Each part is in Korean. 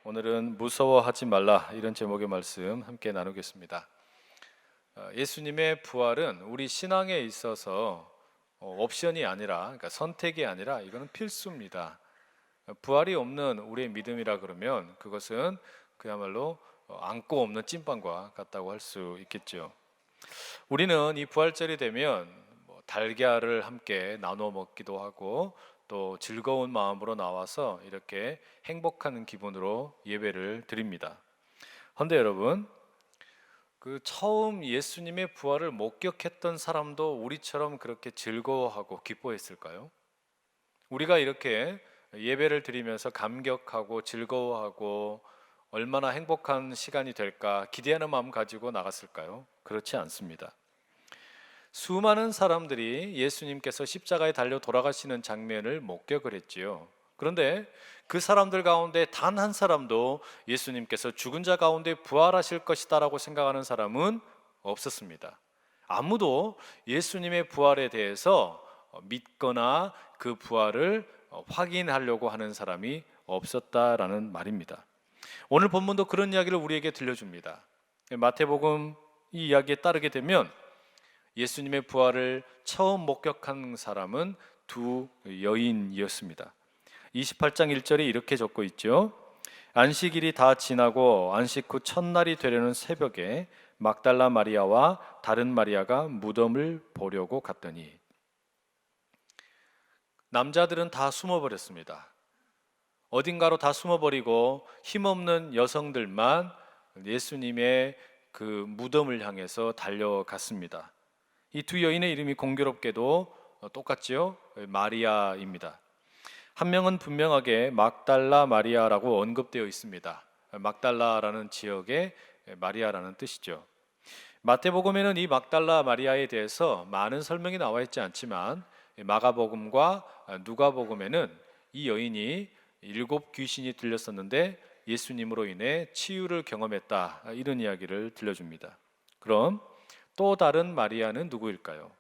오늘은 무서워하지 말라 이런 제목의 말씀 함께 나누겠습니다. 예수님의 부활은 우리 신앙에 있어서 옵션이 아니라, 그러니까 선택이 아니라 이거는 필수입니다. 부활이 없는 우리의 믿음이라 그러면 그것은 그야말로 안고 없는 찐빵과 같다고 할 수 있겠죠. 우리는 이 부활절이 되면 달걀을 함께 나눠 먹기도 하고 또 즐거운 마음으로 나와서 이렇게 행복한 기분으로 예배를 드립니다. 그런데 여러분, 그 처음 예수님의 부활을 목격했던 사람도 우리처럼 그렇게 즐거워하고 기뻐했을까요? 우리가 이렇게 예배를 드리면서 감격하고 즐거워하고 얼마나 행복한 시간이 될까 기대하는 마음 가지고 나갔을까요? 그렇지 않습니다. 수많은 사람들이 예수님께서 십자가에 달려 돌아가시는 장면을 목격을 했지요. 그런데 그 사람들 가운데 단 한 사람도 예수님께서 죽은 자 가운데 부활하실 것이다라고 생각하는 사람은 없었습니다. 아무도 예수님의 부활에 대해서 믿거나 그 부활을 확인하려고 하는 사람이 없었다라는 말입니다. 오늘 본문도 그런 이야기를 우리에게 들려줍니다. 마태복음 이 이야기에 따르게 되면 예수님의 부활을 처음 목격한 사람은 두 여인이었습니다. 28장 1절에 이렇게 적고 있죠. 안식일이 다 지나고 안식 후 첫날이 되려는 새벽에 막달라 마리아와 다른 마리아가 무덤을 보려고 갔더니, 남자들은 다 숨어버렸습니다. 어딘가로 다 숨어버리고 힘없는 여성들만 예수님의 그 무덤을 향해서 달려갔습니다. 이 두 여인의 이름이 공교롭게도 똑같죠. 마리아입니다. 한 명은 분명하게 막달라 마리아라고 언급되어 있습니다. 막달라라는 지역의 마리아라는 뜻이죠. 마태복음에는 이 막달라 마리아에 대해서 많은 설명이 나와 있지 않지만 마가복음과 누가복음에는 이 여인이 7 귀신이 들렸었는데 예수님으로 인해 치유를 경험했다, 이런 이야기를 들려줍니다. 그럼 또 다른 마리아는 누구일까요?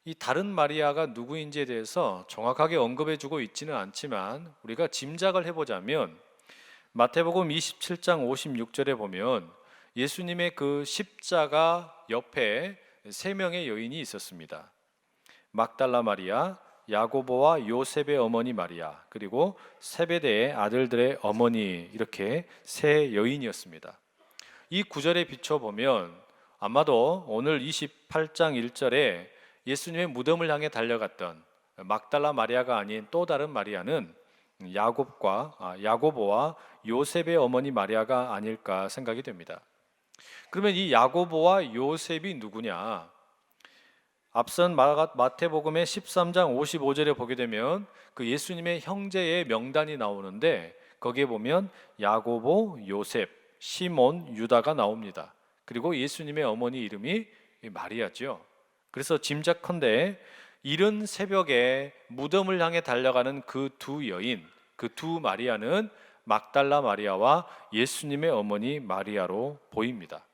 이 다른 마리아가 누구인지에 대해서 정확하게 언급해주고 있지는 않지만 우리가 짐작을 해보자면 마태복음 27장 56절에 보면 예수님의 그 십자가 옆에 3명의 여인이 있었습니다. 막달라 마리아, 야고보와 요셉의 어머니 마리아, 그리고 세베대의 아들들의 어머니, 이렇게 3 여인이었습니다. 이 구절에 비춰보면 아마도 오늘 28장 1절에 예수님의 무덤을 향해 달려갔던 막달라 마리아가 아닌 또 다른 마리아는 야고보와 요셉의 어머니 마리아가 아닐까 생각이 됩니다. 그러면 이 야고보와 요셉이 누구냐? 앞선 마태복음의 13장 55절에 보게 되면 그 예수님의 형제의 명단이 나오는데 거기에 보면 야고보, 요셉, 시몬, 유다가 나옵니다. 그리고 예수님의 어머니 이름이 마리아죠. 그래서 짐작컨대 이른 새벽에 무덤을 향해 달려가는 그 두 여인, 그 두 마리아는 막달라 마리아와 예수님의 어머니 마리아로 보입니다.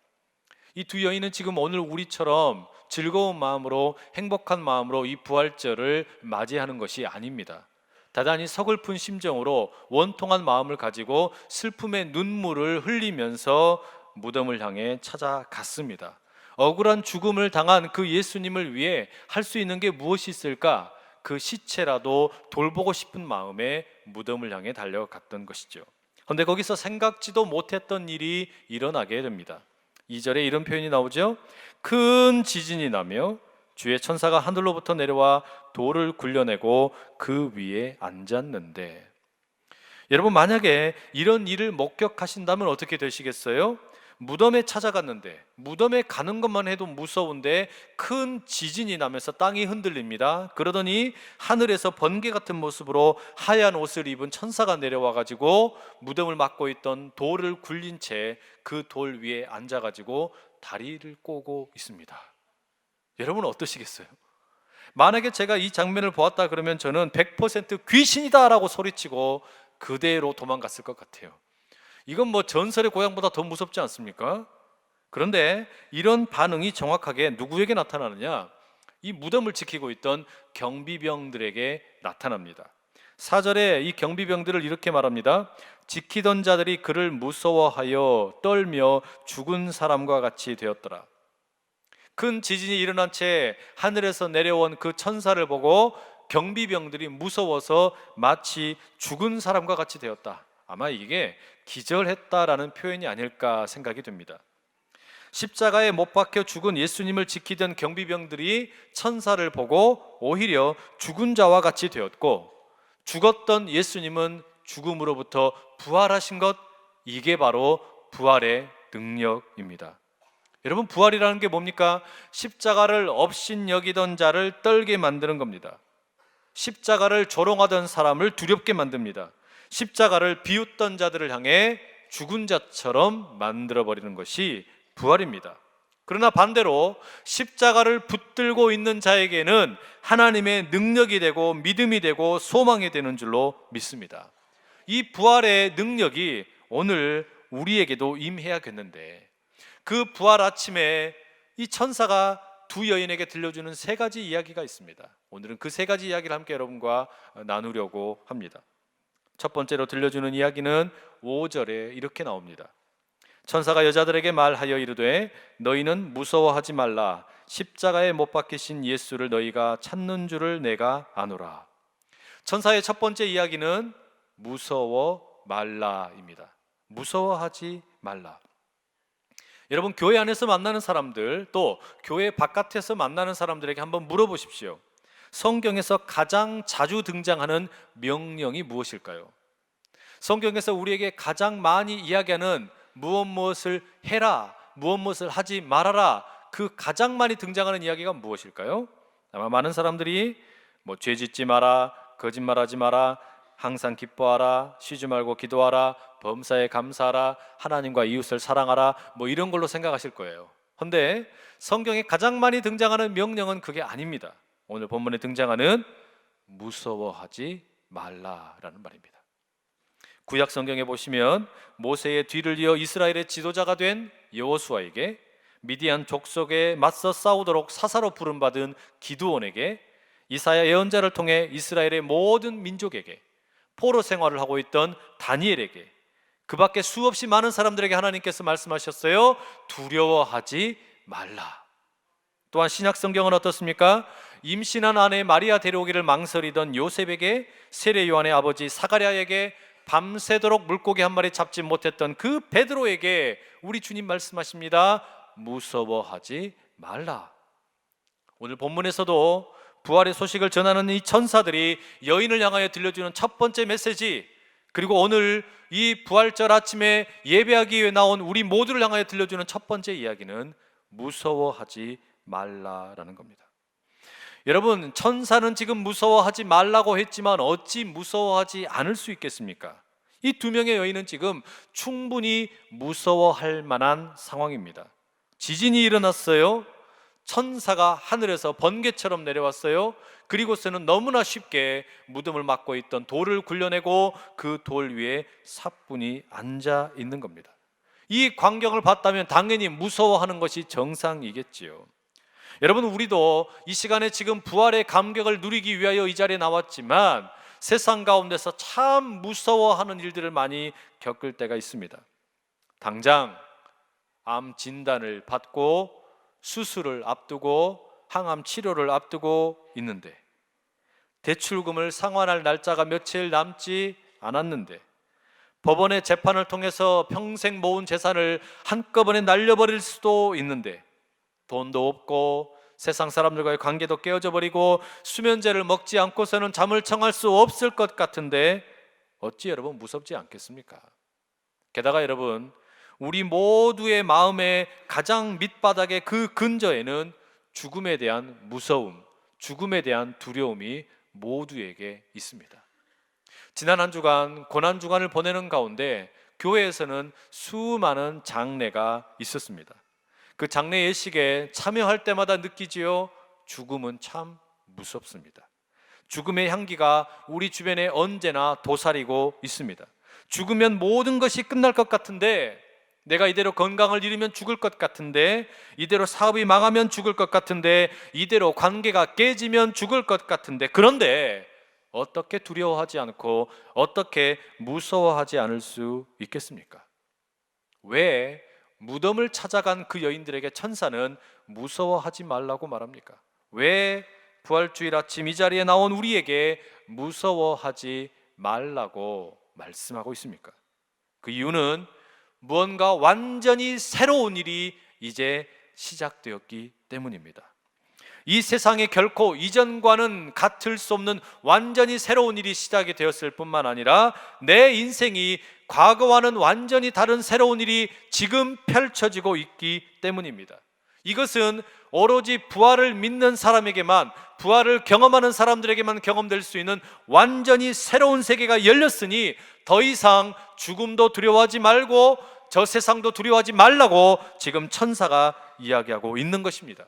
이 두 여인은 지금 오늘 우리처럼 즐거운 마음으로, 행복한 마음으로 이 부활절을 맞이하는 것이 아닙니다. 다단히 서글픈 심정으로 원통한 마음을 가지고 슬픔의 눈물을 흘리면서 무덤을 향해 찾아갔습니다. 억울한 죽음을 당한 그 예수님을 위해 할 수 있는 게 무엇이 있을까? 그 시체라도 돌보고 싶은 마음에 무덤을 향해 달려갔던 것이죠. 그런데 거기서 생각지도 못했던 일이 일어나게 됩니다. 2절에 이런 표현이 나오죠. 큰 지진이 나며 주의 천사가 하늘로부터 내려와 돌을 굴려내고 그 위에 앉았는데, 여러분 만약에 이런 일을 목격하신다면 어떻게 되시겠어요? 무덤에 찾아갔는데, 무덤에 가는 것만 해도 무서운데 큰 지진이 나면서 땅이 흔들립니다. 그러더니 하늘에서 번개 같은 모습으로 하얀 옷을 입은 천사가 내려와 가지고 무덤을 막고 있던 돌을 굴린 채 그 돌 위에 앉아 가지고 다리를 꼬고 있습니다. 여러분 어떠시겠어요? 만약에 제가 이 장면을 보았다 그러면 저는 100% 귀신이다라고 소리치고 그대로 도망갔을 것 같아요. 이건 뭐 전설의 고향보다 더 무섭지 않습니까? 그런데 이런 반응이 정확하게 누구에게 나타나느냐? 이 무덤을 지키고 있던 경비병들에게 나타납니다. 4절에 이 경비병들을 이렇게 말합니다. 지키던 자들이 그를 무서워하여 떨며 죽은 사람과 같이 되었더라. 큰 지진이 일어난 채 하늘에서 내려온 그 천사를 보고 경비병들이 무서워서 마치 죽은 사람과 같이 되었다. 아마 이게 기절했다라는 표현이 아닐까 생각이 듭니다. 십자가에 못 박혀 죽은 예수님을 지키던 경비병들이 천사를 보고 오히려 죽은 자와 같이 되었고, 죽었던 예수님은 죽음으로부터 부활하신 것, 이게 바로 부활의 능력입니다. 여러분, 부활이라는 게 뭡니까? 십자가를 업신여기던 자를 떨게 만드는 겁니다. 십자가를 조롱하던 사람을 두렵게 만듭니다. 십자가를 비웃던 자들을 향해 죽은 자처럼 만들어버리는 것이 부활입니다. 그러나 반대로 십자가를 붙들고 있는 자에게는 하나님의 능력이 되고 믿음이 되고 소망이 되는 줄로 믿습니다. 이 부활의 능력이 오늘 우리에게도 임해야겠는데, 그 부활 아침에 이 천사가 두 여인에게 들려주는 세 가지 이야기가 있습니다. 오늘은 그 세 가지 이야기를 함께 여러분과 나누려고 합니다. 첫 번째로 들려주는 이야기는 5절에 이렇게 나옵니다. 천사가 여자들에게 말하여 이르되 너희는 무서워하지 말라. 십자가에 못 박히신 예수를 너희가 찾는 줄을 내가 아노라. 천사의 첫 번째 이야기는 무서워 말라입니다. 무서워하지 말라. 여러분, 교회 안에서 만나는 사람들, 또 교회 바깥에서 만나는 사람들에게 한번 물어보십시오. 성경에서 가장 자주 등장하는 명령이 무엇일까요? 성경에서 우리에게 가장 많이 이야기하는 무엇을 해라, 무엇을 하지 말아라, 그 가장 많이 등장하는 이야기가 무엇일까요? 아마 많은 사람들이 죄 짓지 마라, 거짓말하지 마라, 항상 기뻐하라, 쉬지 말고 기도하라, 범사에 감사하라, 하나님과 이웃을 사랑하라, 이런 걸로 생각하실 거예요. 그런데 성경에 가장 많이 등장하는 명령은 그게 아닙니다. 오늘 본문에 등장하는 무서워하지 말라라는 말입니다. 구약 성경에 보시면 모세의 뒤를 이어 이스라엘의 지도자가 된 여호수아에게, 미디안 족속에 맞서 싸우도록 사사로 부름받은 기드온에게, 이사야 예언자를 통해 이스라엘의 모든 민족에게, 포로 생활을 하고 있던 다니엘에게, 그 밖에 수없이 많은 사람들에게 하나님께서 말씀하셨어요. 두려워하지 말라. 또한 신약 성경은 어떻습니까? 임신한 아내 마리아 데려오기를 망설이던 요셉에게, 세례 요한의 아버지 사가랴에게, 밤새도록 물고기 한 마리 잡지 못했던 그 베드로에게 우리 주님 말씀하십니다. 무서워하지 말라. 오늘 본문에서도 부활의 소식을 전하는 이 천사들이 여인을 향하여 들려주는 첫 번째 메시지, 그리고 오늘 이 부활절 아침에 예배하기 위해 나온 우리 모두를 향하여 들려주는 첫 번째 이야기는 무서워하지 말라라는 겁니다. 여러분, 천사는 지금 무서워하지 말라고 했지만 어찌 무서워하지 않을 수 있겠습니까? 이 두 명의 여인은 지금 충분히 무서워할 만한 상황입니다. 지진이 일어났어요. 천사가 하늘에서 번개처럼 내려왔어요. 그리고서는 너무나 쉽게 무덤을 막고 있던 돌을 굴려내고 그 돌 위에 사뿐히 앉아 있는 겁니다. 이 광경을 봤다면 당연히 무서워하는 것이 정상이겠지요. 여러분, 우리도 이 시간에 지금 부활의 감격을 누리기 위하여 이 자리에 나왔지만 세상 가운데서 참 무서워하는 일들을 많이 겪을 때가 있습니다. 당장 암 진단을 받고 수술을 앞두고 항암 치료를 앞두고 있는데, 대출금을 상환할 날짜가 며칠 남지 않았는데, 법원의 재판을 통해서 평생 모은 재산을 한꺼번에 날려버릴 수도 있는데, 돈도 없고 세상 사람들과의 관계도 깨어져 버리고 수면제를 먹지 않고서는 잠을 청할 수 없을 것 같은데 어찌 여러분 무섭지 않겠습니까? 게다가 여러분, 우리 모두의 마음의 가장 밑바닥의 그 근저에는 죽음에 대한 무서움, 죽음에 대한 두려움이 모두에게 있습니다. 지난 한 주간 고난 주간을 보내는 가운데 교회에서는 수많은 장례가 있었습니다. 그 장례 예식에 참여할 때마다 느끼지요. 죽음은 참 무섭습니다. 죽음의 향기가 우리 주변에 언제나 도사리고 있습니다. 죽으면 모든 것이 끝날 것 같은데, 내가 이대로 건강을 잃으면 죽을 것 같은데, 이대로 사업이 망하면 죽을 것 같은데, 이대로 관계가 깨지면 죽을 것 같은데, 그런데 어떻게 두려워하지 않고 어떻게 무서워하지 않을 수 있겠습니까? 왜 무덤을 찾아간 그 여인들에게 천사는 무서워하지 말라고 말합니까? 왜 부활주일 아침 이 자리에 나온 우리에게 무서워하지 말라고 말씀하고 있습니까? 그 이유는 무언가 완전히 새로운 일이 이제 시작되었기 때문입니다. 이 세상에 결코 이전과는 같을 수 없는 완전히 새로운 일이 시작이 되었을 뿐만 아니라 내 인생이 과거와는 완전히 다른 새로운 일이 지금 펼쳐지고 있기 때문입니다. 이것은 오로지 부활을 믿는 사람에게만, 부활을 경험하는 사람들에게만 경험될 수 있는 완전히 새로운 세계가 열렸으니 더 이상 죽음도 두려워하지 말고 저 세상도 두려워하지 말라고 지금 천사가 이야기하고 있는 것입니다.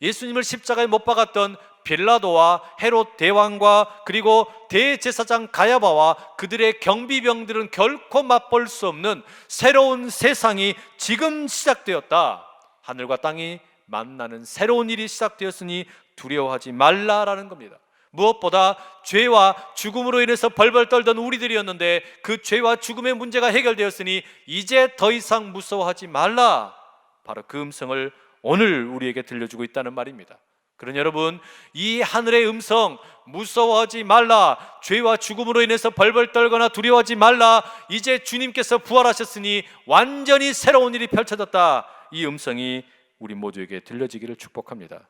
예수님을 십자가에 못 박았던 빌라도와 헤롯 대왕과 그리고 대제사장 가야바와 그들의 경비병들은 결코 맛볼 수 없는 새로운 세상이 지금 시작되었다. 하늘과 땅이 만나는 새로운 일이 시작되었으니 두려워하지 말라라는 겁니다. 무엇보다 죄와 죽음으로 인해서 벌벌 떨던 우리들이었는데 그 죄와 죽음의 문제가 해결되었으니 이제 더 이상 무서워하지 말라. 바로 그 음성을 오늘 우리에게 들려주고 있다는 말입니다. 그러니 여러분, 이 하늘의 음성, 무서워하지 말라, 죄와 죽음으로 인해서 벌벌 떨거나 두려워하지 말라, 이제 주님께서 부활하셨으니 완전히 새로운 일이 펼쳐졌다, 이 음성이 우리 모두에게 들려지기를 축복합니다.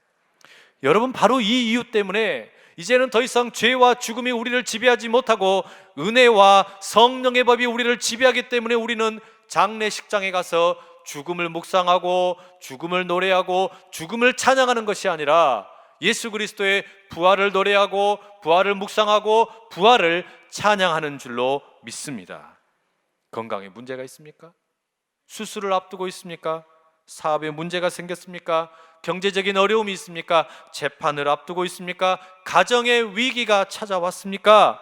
여러분, 바로 이 이유 때문에 이제는 더 이상 죄와 죽음이 우리를 지배하지 못하고 은혜와 성령의 법이 우리를 지배하기 때문에 우리는 장례식장에 가서 죽음을 묵상하고 죽음을 노래하고 죽음을 찬양하는 것이 아니라 예수 그리스도의 부활을 노래하고 부활을 묵상하고 부활을 찬양하는 줄로 믿습니다. 건강에 문제가 있습니까? 수술을 앞두고 있습니까? 사업에 문제가 생겼습니까? 경제적인 어려움이 있습니까? 재판을 앞두고 있습니까? 가정의 위기가 찾아왔습니까?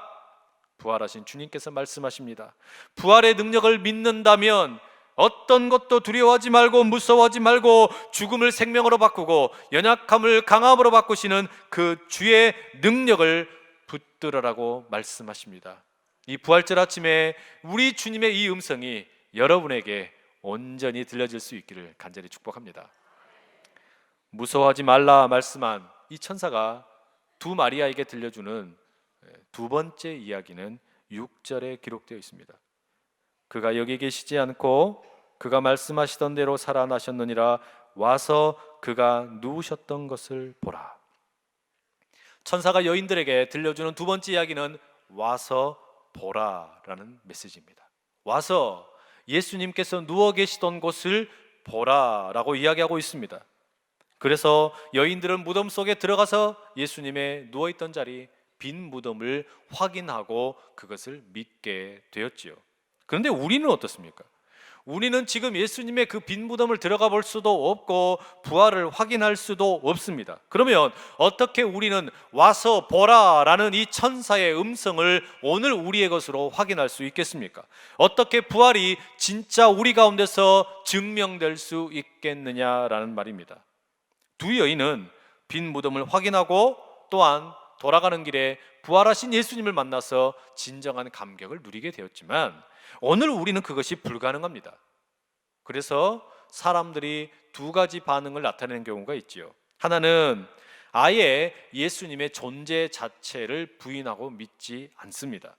부활하신 주님께서 말씀하십니다. 부활의 능력을 믿는다면 어떤 것도 두려워하지 말고 무서워하지 말고 죽음을 생명으로 바꾸고 연약함을 강함으로 바꾸시는 그 주의 능력을 붙들으라고 말씀하십니다. 이 부활절 아침에 우리 주님의 이 음성이 여러분에게 온전히 들려질 수 있기를 간절히 축복합니다. 무서워하지 말라 말씀한 이 천사가 두 마리아에게 들려주는 두 번째 이야기는 6절에 기록되어 있습니다. 그가 여기 계시지 않고 그가 말씀하시던 대로 살아나셨느니라. 와서 그가 누우셨던 것을 보라. 천사가 여인들에게 들려주는 두 번째 이야기는 와서 보라라는 메시지입니다. 와서 예수님께서 누워 계시던 곳을 보라라고 이야기하고 있습니다. 그래서 여인들은 무덤 속에 들어가서 예수님의 누워있던 자리, 빈 무덤을 확인하고 그것을 믿게 되었지요. 그런데 우리는 어떻습니까? 우리는 지금 예수님의 그 빈 무덤을 들어가 볼 수도 없고 부활을 확인할 수도 없습니다. 그러면 어떻게 우리는 와서 보라라는 이 천사의 음성을 오늘 우리의 것으로 확인할 수 있겠습니까? 어떻게 부활이 진짜 우리 가운데서 증명될 수 있겠느냐라는 말입니다. 두 여인은 빈 무덤을 확인하고 또한 돌아가는 길에 부활하신 예수님을 만나서 진정한 감격을 누리게 되었지만 오늘 우리는 그것이 불가능합니다. 그래서 사람들이 두 가지 반응을 나타내는 경우가 있지요. 하나는 아예 예수님의 존재 자체를 부인하고 믿지 않습니다.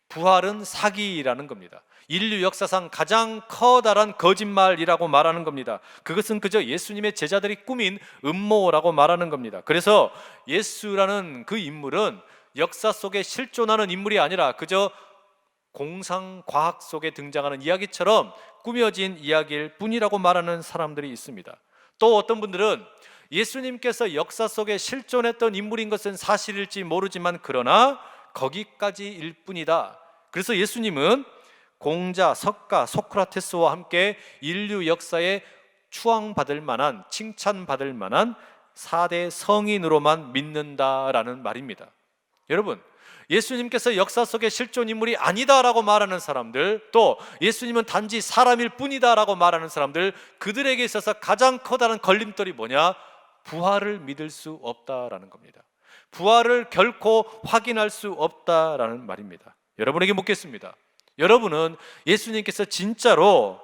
부활은 사기라는 겁니다. 인류 역사상 가장 커다란 거짓말이라고 말하는 겁니다. 그것은 그저 예수님의 제자들이 꾸민 음모라고 말하는 겁니다. 그래서 예수라는 그 인물은 역사 속에 실존하는 인물이 아니라 그저 공상과학 속에 등장하는 이야기처럼 꾸며진 이야기일 뿐이라고 말하는 사람들이 있습니다. 또 어떤 분들은 예수님께서 역사 속에 실존했던 인물인 것은 사실일지 모르지만 그러나 거기까지일 뿐이다. 그래서 예수님은 공자, 석가, 소크라테스와 함께 인류 역사에 추앙받을 만한, 칭찬받을 만한 4대 성인으로만 믿는다라는 말입니다. 여러분, 예수님께서 역사 속의 실존 인물이 아니다라고 말하는 사람들, 또 예수님은 단지 사람일 뿐이다라고 말하는 사람들, 그들에게 있어서 가장 커다란 걸림돌이 뭐냐? 부활을 믿을 수 없다라는 겁니다. 부활을 결코 확인할 수 없다라는 말입니다. 여러분에게 묻겠습니다. 여러분은 예수님께서 진짜로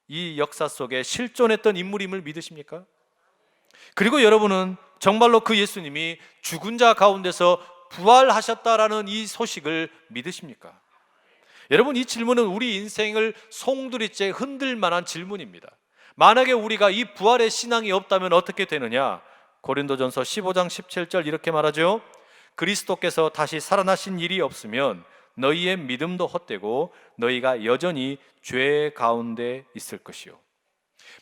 이 역사 속에 실존했던 인물임을 믿으십니까? 그리고 여러분은 정말로 그 예수님이 죽은 자 가운데서 부활하셨다라는 이 소식을 믿으십니까? 여러분, 이 질문은 우리 인생을 송두리째 흔들 만한 질문입니다. 만약에 우리가 이 부활의 신앙이 없다면 어떻게 되느냐? 고린도전서 15장 17절 이렇게 말하죠. 그리스도께서 다시 살아나신 일이 없으면 너희의 믿음도 헛되고 너희가 여전히 죄 가운데 있을 것이요.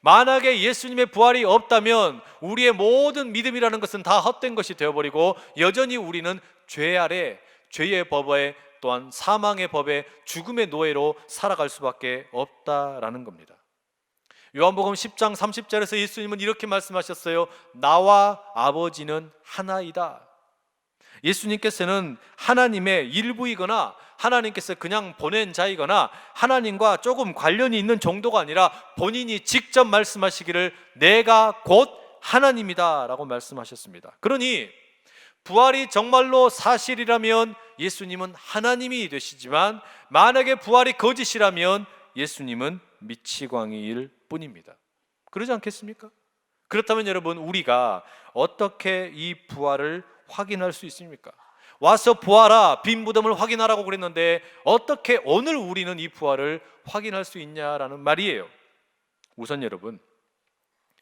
만약에 예수님의 부활이 없다면 우리의 모든 믿음이라는 것은 다 헛된 것이 되어버리고 여전히 우리는 죄 아래, 죄의 법에, 또한 사망의 법에, 죽음의 노예로 살아갈 수밖에 없다라는 겁니다. 요한복음 10장 30절에서 예수님은 이렇게 말씀하셨어요. 나와 아버지는 하나이다. 예수님께서는 하나님의 일부이거나 하나님께서 그냥 보낸 자이거나 하나님과 조금 관련이 있는 정도가 아니라 본인이 직접 말씀하시기를 내가 곧 하나님이다 라고 말씀하셨습니다. 그러니 부활이 정말로 사실이라면 예수님은 하나님이 되시지만 만약에 부활이 거짓이라면 예수님은 미치광이일 뿐입니다. 그러지 않겠습니까? 그렇다면 여러분, 우리가 어떻게 이 부활을 확인할 수 있습니까? 와서 보아라, 빈 무덤을 확인하라고 그랬는데 어떻게 오늘 우리는 이 부활을 확인할 수 있냐라는 말이에요. 우선 여러분,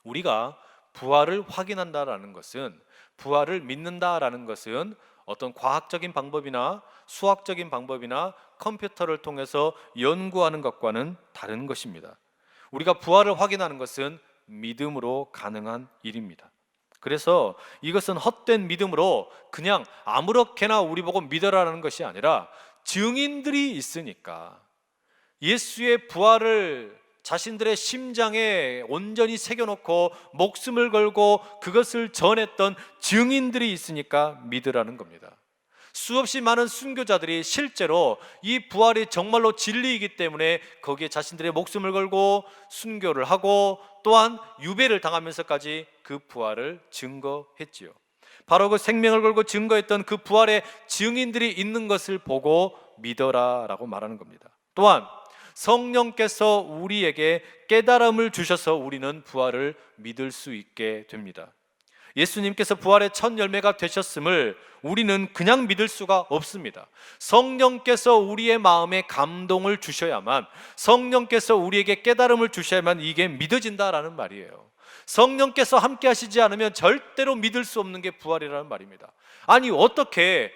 우리가 부활을 확인한다라는 것은, 부활을 믿는다라는 것은 어떤 과학적인 방법이나 수학적인 방법이나 컴퓨터를 통해서 연구하는 것과는 다른 것입니다. 우리가 부활을 확인하는 것은 믿음으로 가능한 일입니다. 그래서 이것은 헛된 믿음으로 그냥 아무렇게나 우리 보고 믿어라는 것이 아니라 증인들이 있으니까, 예수의 부활을 자신들의 심장에 온전히 새겨놓고 목숨을 걸고 그것을 전했던 증인들이 있으니까 믿으라는 겁니다. 수없이 많은 순교자들이 실제로 이 부활이 정말로 진리이기 때문에 거기에 자신들의 목숨을 걸고 순교를 하고 또한 유배를 당하면서까지 그 부활을 증거했지요. 바로 그 생명을 걸고 증거했던 그 부활의 증인들이 있는 것을 보고 믿어라 라고 말하는 겁니다. 또한 성령께서 우리에게 깨달음을 주셔서 우리는 부활을 믿을 수 있게 됩니다. 예수님께서 부활의 첫 열매가 되셨음을 우리는 그냥 믿을 수가 없습니다. 성령께서 우리의 마음에 감동을 주셔야만, 성령께서 우리에게 깨달음을 주셔야만 이게 믿어진다라는 말이에요. 성령께서 함께 하시지 않으면 절대로 믿을 수 없는 게 부활이라는 말입니다. 아니, 어떻게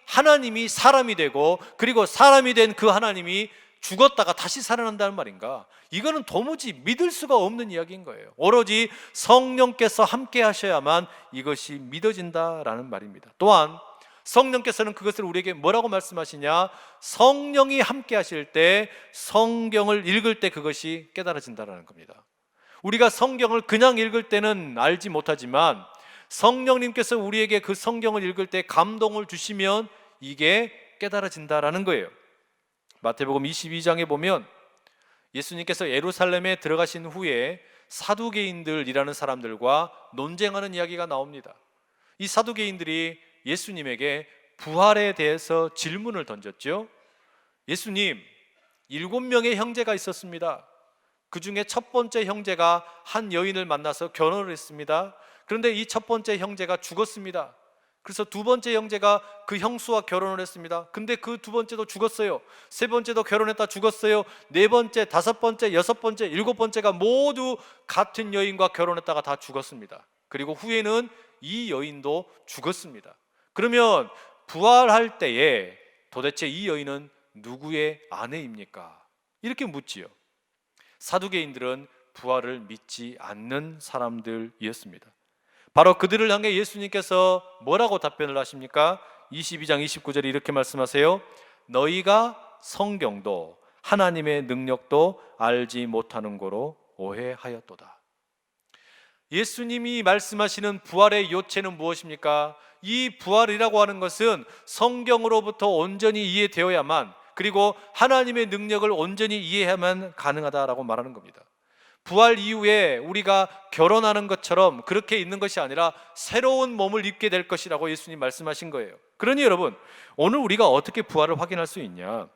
하나님이 사람이 되고 그리고 사람이 된 그 하나님이 죽었다가 다시 살아난다는 말인가? 이거는 도무지 믿을 수가 없는 이야기인 거예요. 오로지 성령께서 함께 하셔야만 이것이 믿어진다라는 말입니다. 또한 성령께서는 그것을 우리에게 뭐라고 말씀하시냐? 성령이 함께 하실 때, 성경을 읽을 때 그것이 깨달아진다라는 겁니다. 우리가 성경을 그냥 읽을 때는 알지 못하지만 성령님께서 우리에게 그 성경을 읽을 때 감동을 주시면 이게 깨달아진다라는 거예요. 마태복음 22장에 보면 예수님께서 예루살렘에 들어가신 후에 사두개인들이라는 사람들과 논쟁하는 이야기가 나옵니다. 이 사두개인들이 예수님에게 부활에 대해서 질문을 던졌죠. 예수님, 7명의 형제가 있었습니다. 그 중에 첫 번째 형제가 한 여인을 만나서 결혼을 했습니다. 그런데 이 첫 번째 형제가 죽었습니다. 그래서 두 번째 형제가 그 형수와 결혼을 했습니다. 근데 그 두 번째도 죽었어요. 세 번째도 결혼했다 죽었어요. 네 번째, 다섯 번째, 여섯 번째, 일곱 번째가 모두 같은 여인과 결혼했다가 다 죽었습니다. 그리고 후에는 이 여인도 죽었습니다. 그러면 부활할 때에 도대체 이 여인은 누구의 아내입니까? 이렇게 묻지요. 사두개인들은 부활을 믿지 않는 사람들이었습니다. 바로 그들을 향해 예수님께서 뭐라고 답변을 하십니까? 22장 29절에 이렇게 말씀하세요. 너희가 성경도 하나님의 능력도 알지 못하는 거로 오해하였도다. 예수님이 말씀하시는 부활의 요체는 무엇입니까? 이 부활이라고 하는 것은 성경으로부터 온전히 이해되어야만, 그리고 하나님의 능력을 온전히 이해해야만 가능하다라고 말하는 겁니다. 부활 이후에 우리가 결혼하는 것처럼 그렇게 있는 것이 아니라 새로운 몸을 입게 될 것이라고 예수님 말씀하신 거예요. 그러니 여러분, 오늘 우리가 어떻게 부활을 확인할 수 있냐?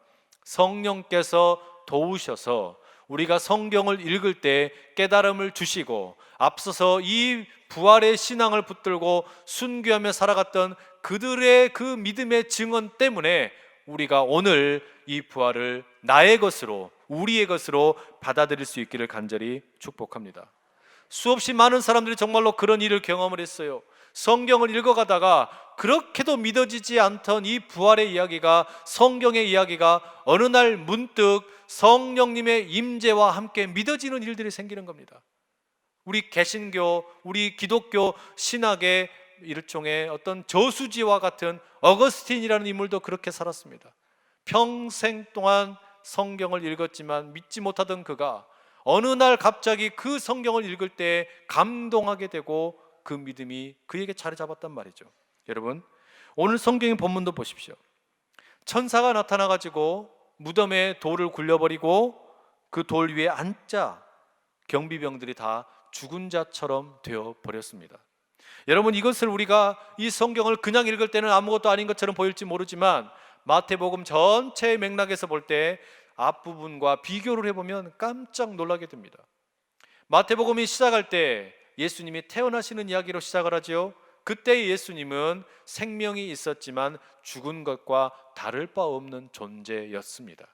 성령께서 도우셔서 우리가 성경을 읽을 때 깨달음을 주시고, 앞서서 이 부활의 신앙을 붙들고 순교하며 살아갔던 그들의 그 믿음의 증언 때문에 우리가 오늘 이 부활을 나의 것으로, 우리의 것으로 받아들일 수 있기를 간절히 축복합니다. 수없이 많은 사람들이 정말로 그런 일을 경험을 했어요. 성경을 읽어가다가 그렇게도 믿어지지 않던 이 부활의 이야기가, 성경의 이야기가 어느 날 문득 성령님의 임재와 함께 믿어지는 일들이 생기는 겁니다. 우리 개신교, 우리 기독교 신학의 일종의 어떤 저수지와 같은 어거스틴이라는 인물도 그렇게 살았습니다. 평생 동안 성경을 읽었지만 믿지 못하던 그가 어느 날 갑자기 그 성경을 읽을 때 감동하게 되고 그 믿음이 그에게 자리 잡았단 말이죠. 여러분, 오늘 성경의 본문도 보십시오. 천사가 나타나가지고 무덤에 돌을 굴려버리고 그 돌 위에 앉자 경비병들이 다 죽은 자처럼 되어 버렸습니다. 여러분, 이것을 우리가 이 성경을 그냥 읽을 때는 아무것도 아닌 것처럼 보일지 모르지만 마태복음 전체의 맥락에서 볼 때 앞부분과 비교를 해보면 깜짝 놀라게 됩니다. 마태복음이 시작할 때 예수님이 태어나시는 이야기로 시작을 하죠. 그때 예수님은 생명이 있었지만 죽은 것과 다를 바 없는 존재였습니다.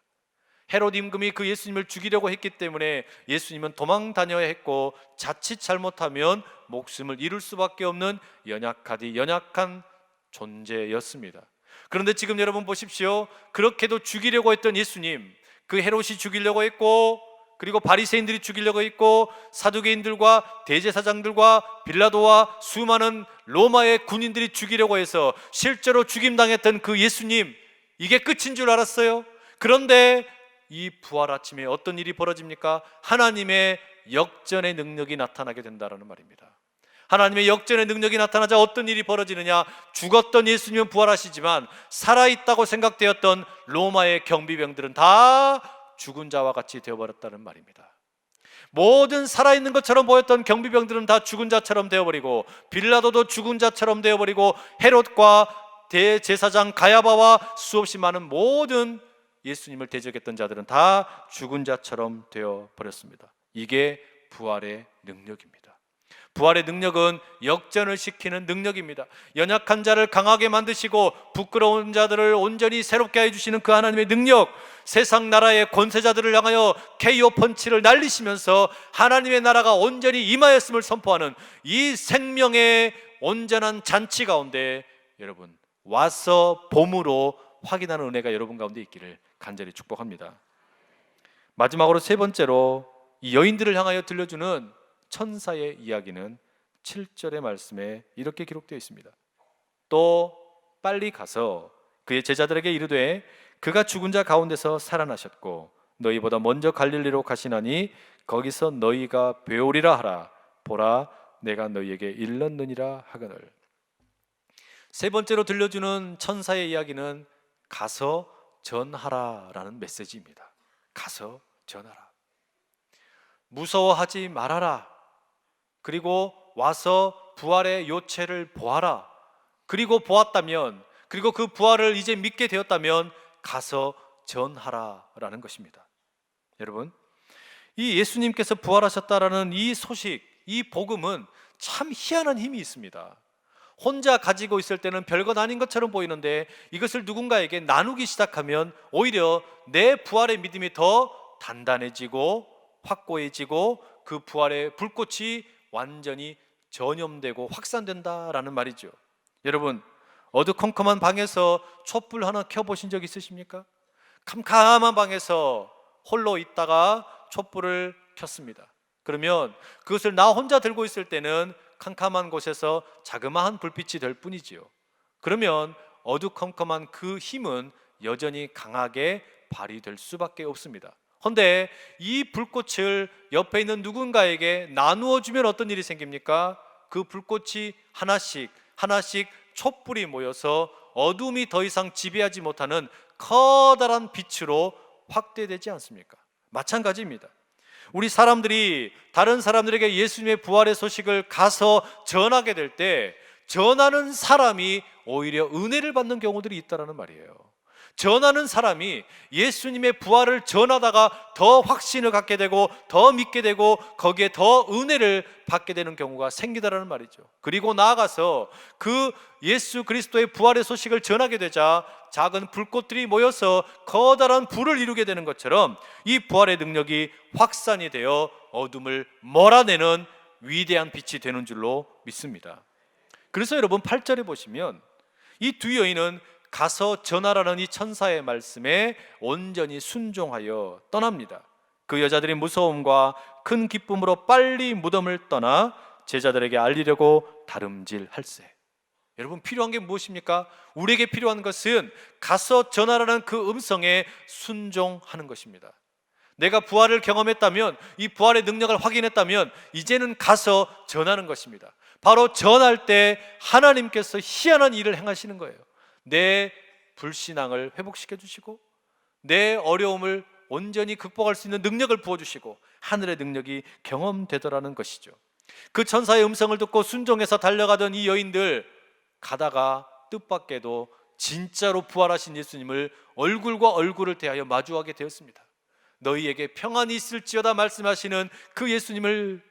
헤롯 임금이 그 예수님을 죽이려고 했기 때문에 예수님은 도망 다녀야 했고, 자칫 잘못하면 목숨을 잃을 수밖에 없는 연약한 존재였습니다. 그런데 지금 여러분 보십시오. 그렇게도 죽이려고 했던 예수님, 그 헤롯이 죽이려고 했고, 그리고 바리새인들이 죽이려고 했고, 사두개인들과 대제사장들과 빌라도와 수많은 로마의 군인들이 죽이려고 해서 실제로 죽임당했던 그 예수님, 이게 끝인 줄 알았어요. 그런데 이 부활 아침에 어떤 일이 벌어집니까? 하나님의 역전의 능력이 나타나게 된다는 말입니다. 하나님의 역전의 능력이 나타나자 어떤 일이 벌어지느냐? 죽었던 예수님은 부활하시지만 살아있다고 생각되었던 로마의 경비병들은 다 죽은 자와 같이 되어버렸다는 말입니다. 모든 살아있는 것처럼 보였던 경비병들은 다 죽은 자처럼 되어버리고, 빌라도도 죽은 자처럼 되어버리고, 헤롯과 대제사장 가야바와 수없이 많은 모든 예수님을 대적했던 자들은 다 죽은 자처럼 되어버렸습니다. 이게 부활의 능력입니다. 부활의 능력은 역전을 시키는 능력입니다. 연약한 자를 강하게 만드시고 부끄러운 자들을 온전히 새롭게 해주시는 그 하나님의 능력, 세상 나라의 권세자들을 향하여 KO 펀치를 날리시면서 하나님의 나라가 온전히 임하였음을 선포하는 이 생명의 온전한 잔치 가운데 여러분 와서 봄으로 확인하는 은혜가 여러분 가운데 있기를 간절히 축복합니다. 마지막으로 세 번째로 이 여인들을 향하여 들려주는 천사의 이야기는 7절의 말씀에 이렇게 기록되어 있습니다. 또 빨리 가서 그의 제자들에게 이르되 그가 죽은 자 가운데서 살아나셨고 너희보다 먼저 갈릴리로 가시나니 거기서 너희가 배우리라 하라. 보라, 내가 너희에게 일렀느니라 하거늘. 세 번째로 들려주는 천사의 이야기는 가서 전하라라는 메시지입니다. 가서 전하라. 무서워하지 말아라. 그리고 와서 부활의 요체를 보아라. 그리고 보았다면, 그리고 그 부활을 이제 믿게 되었다면 가서 전하라라는 것입니다. 여러분, 이 예수님께서 부활하셨다라는 이 소식, 이 복음은 참 희한한 힘이 있습니다. 혼자 가지고 있을 때는 별것 아닌 것처럼 보이는데 이것을 누군가에게 나누기 시작하면 오히려 내 부활의 믿음이 더 단단해지고 확고해지고 그 부활의 불꽃이 완전히 전염되고 확산된다라는 말이죠. 여러분, 어두컴컴한 방에서 촛불 하나 켜보신 적 있으십니까? 캄캄한 방에서 홀로 있다가 촛불을 켰습니다. 그러면 그것을 나 혼자 들고 있을 때는 캄캄한 곳에서 자그마한 불빛이 될 뿐이지요. 그러면 어두컴컴한 그 힘은 여전히 강하게 발휘될 수밖에 없습니다. 그런데 이 불꽃을 옆에 있는 누군가에게 나누어 주면 어떤 일이 생깁니까? 그 불꽃이 하나씩 촛불이 모여서 어둠이 더 이상 지배하지 못하는 커다란 빛으로 확대되지 않습니까? 마찬가지입니다. 우리 사람들이 다른 사람들에게 예수님의 부활의 소식을 가서 전하게 될 때 전하는 사람이 오히려 은혜를 받는 경우들이 있다는 말이에요. 전하는 사람이 예수님의 부활을 전하다가 더 확신을 갖게 되고 더 믿게 되고 거기에 더 은혜를 받게 되는 경우가 생기다라는 말이죠. 그리고 나아가서 그 예수 그리스도의 부활의 소식을 전하게 되자 작은 불꽃들이 모여서 커다란 불을 이루게 되는 것처럼 이 부활의 능력이 확산이 되어 어둠을 몰아내는 위대한 빛이 되는 줄로 믿습니다. 그래서 여러분 8절에 보시면 이 두 여인은 가서 전하라는 이 천사의 말씀에 온전히 순종하여 떠납니다. 그 여자들이 무서움과 큰 기쁨으로 빨리 무덤을 떠나 제자들에게 알리려고 다름질할세. 여러분 필요한 게 무엇입니까? 우리에게 필요한 것은 가서 전하라는 그 음성에 순종하는 것입니다. 내가 부활을 경험했다면, 이 부활의 능력을 확인했다면 이제는 가서 전하는 것입니다. 바로 전할 때 하나님께서 희한한 일을 행하시는 거예요. 내 불신앙을 회복시켜 주시고 내 어려움을 온전히 극복할 수 있는 능력을 부어주시고 하늘의 능력이 경험되더라는 것이죠. 그 천사의 음성을 듣고 순종해서 달려가던 이 여인들, 가다가 뜻밖에도 진짜로 부활하신 예수님을 얼굴과 얼굴을 대하여 마주하게 되었습니다. 너희에게 평안이 있을지어다 말씀하시는 그 예수님을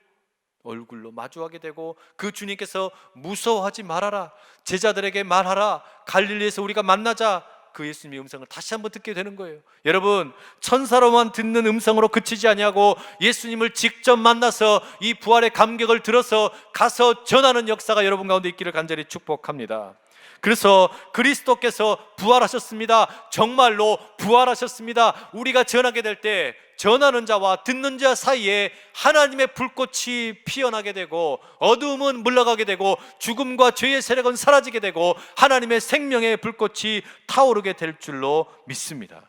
얼굴로 마주하게 되고 그 주님께서 무서워하지 말아라, 제자들에게 말하라, 갈릴리에서 우리가 만나자, 그 예수님의 음성을 다시 한번 듣게 되는 거예요. 여러분, 천사로만 듣는 음성으로 그치지 아니하고 예수님을 직접 만나서 이 부활의 감격을 들어서 가서 전하는 역사가 여러분 가운데 있기를 간절히 축복합니다. 그래서 그리스도께서 부활하셨습니다. 정말로 부활하셨습니다. 우리가 전하게 될 때 전하는 자와 듣는 자 사이에 하나님의 불꽃이 피어나게 되고 어두움은 물러가게 되고 죽음과 죄의 세력은 사라지게 되고 하나님의 생명의 불꽃이 타오르게 될 줄로 믿습니다.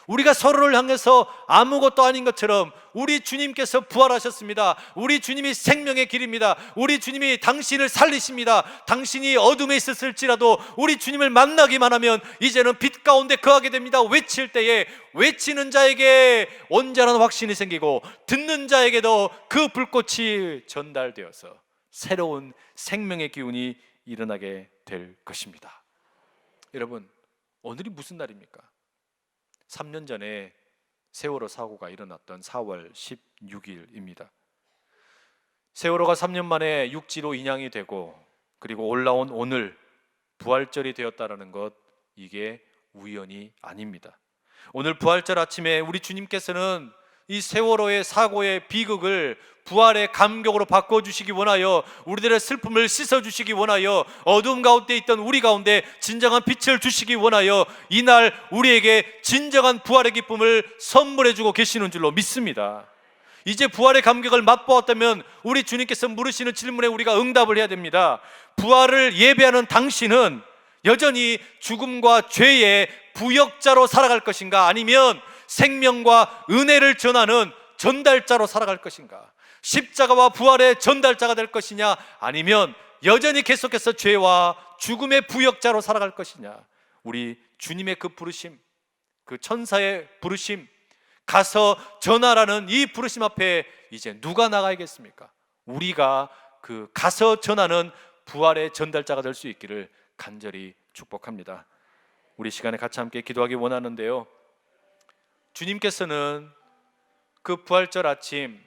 우리가 서로를 향해서 아무것도 아닌 것처럼 우리 주님께서 부활하셨습니다. 우리 주님이 생명의 길입니다. 우리 주님이 당신을 살리십니다. 당신이 어둠에 있었을지라도 우리 주님을 만나기만 하면 이제는 빛 가운데 거하게 됩니다. 외칠 때에 외치는 자에게 온전한 확신이 생기고 듣는 자에게도 그 불꽃이 전달되어서 새로운 생명의 기운이 일어나게 될 것입니다. 여러분, 오늘이 무슨 날입니까? 3년 전에 세월호 사고가 일어났던 4월 16일입니다. 세월호가 3년 만에 육지로 인양이 되고 그리고 올라온 오늘 부활절이 되었다는 것, 이게 우연이 아닙니다. 오늘 부활절 아침에 우리 주님께서는 이 세월호의 사고의 비극을 부활의 감격으로 바꿔주시기 원하여 우리들의 슬픔을 씻어주시기 원하여 어두움 가운데 있던 우리 가운데 진정한 빛을 주시기 원하여 이날 우리에게 진정한 부활의 기쁨을 선물해주고 계시는 줄로 믿습니다. 이제 부활의 감격을 맛보았다면 우리 주님께서 물으시는 질문에 우리가 응답을 해야 됩니다. 부활을 예배하는 당신은 여전히 죽음과 죄의 부역자로 살아갈 것인가, 아니면 생명과 은혜를 전하는 전달자로 살아갈 것인가? 십자가와 부활의 전달자가 될 것이냐, 아니면 여전히 계속해서 죄와 죽음의 부역자로 살아갈 것이냐? 우리 주님의 그 부르심, 그 천사의 부르심, 가서 전하라는 이 부르심 앞에 이제 누가 나가야겠습니까? 우리가 그 가서 전하는 부활의 전달자가 될 수 있기를 간절히 축복합니다. 우리 시간에 같이 함께 기도하기 원하는데요, 주님께서는 그 부활절 아침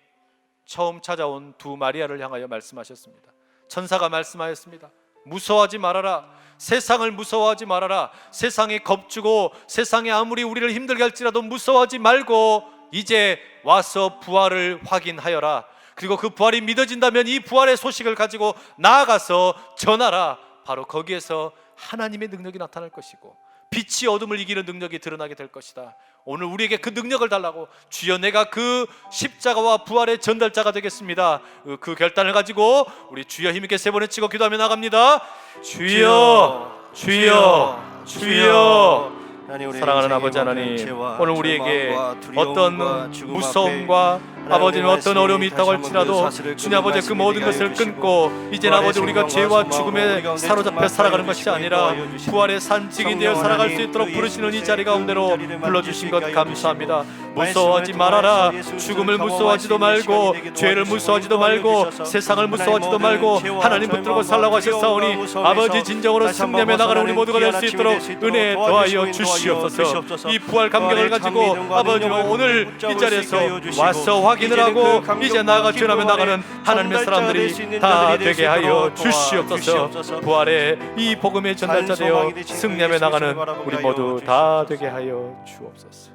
처음 찾아온 두 마리아를 향하여 말씀하셨습니다. 천사가 말씀하였습니다. 무서워하지 말아라. 세상을 무서워하지 말아라. 세상이 겁주고 세상이 아무리 우리를 힘들게 할지라도 무서워하지 말고 이제 와서 부활을 확인하여라. 그리고 그 부활이 믿어진다면 이 부활의 소식을 가지고 나아가서 전하라. 바로 거기에서 하나님의 능력이 나타날 것이고 빛이 어둠을 이기는 능력이 드러나게 될 것이다. 오늘 우리에게 그 능력을 달라고, 주여 내가 그 십자가와 부활의 전달자가 되겠습니다. 그 결단을 가지고 우리 주여 힘있게 세 번 외치고 기도하며 나갑니다. 주여, 주여, 주여. 사랑하는 아버지 하나님, 오늘 우리에게 어떤 무서움과 아버지는 어떤 어려움이 있다고 할지라도 주님 아버지 그 모든 것을 끊고 이제 아버지 우리가 죄와 죽음에 사로잡혀 살아가는 것이 아니라 부활의 산증이 되어 살아갈 수 있도록 부르시는 이 자리 가운데로 불러주신 것 감사합니다. 무서워하지 말아라. 죽음을 무서워하지도 말고 죄를 무서워하지도 말고 세상을 무서워하지도 말고 하나님 붙들고 살라고 하셨사오니 아버지 진정으로 승리하며 나가는 우리 모두가 될 수 있도록 은혜 더하여 주시옵소서. 이 부활 감격을 가지고 아버지 오늘 이 자리에서 와서 확인을 하고 이제 나아가 전하며 나가는 하나님의 사람들이 다 되게 하여 주시옵소서. 부활의 이 복음의 전달자 되어 승리하며 나가는 우리 모두 다 되게 하여 주옵소서.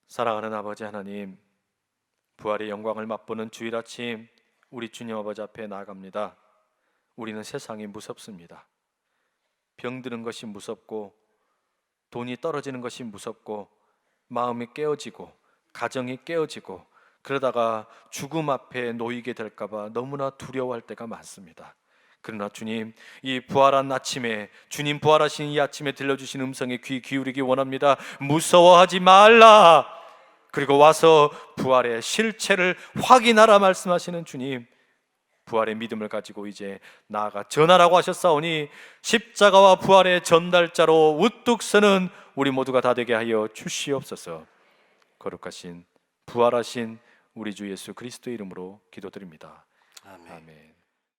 사랑하는 아버지 하나님, 부활의 영광을 맛보는 주일 아침 우리 주님 아버지 앞에 나아갑니다. 우리는 세상이 무섭습니다. 병드는 것이 무섭고 돈이 떨어지는 것이 무섭고 마음이 깨어지고 가정이 깨어지고 그러다가 죽음 앞에 놓이게 될까 봐 너무나 두려워할 때가 많습니다. 그러나 주님, 이 부활한 아침에 주님 부활하신 이 아침에 들려주신 음성에 귀 기울이기 원합니다. 무서워하지 말라. 그리고 와서 부활의 실체를 확인하라 말씀하시는 주님, 부활의 믿음을 가지고 이제 나아가 전하라고 하셨사오니 십자가와 부활의 전달자로 우뚝 서는 우리 모두가 다 되게 하여 주시옵소서. 거룩하신 부활하신 우리 주 예수 그리스도의 이름으로 기도드립니다. 아멘.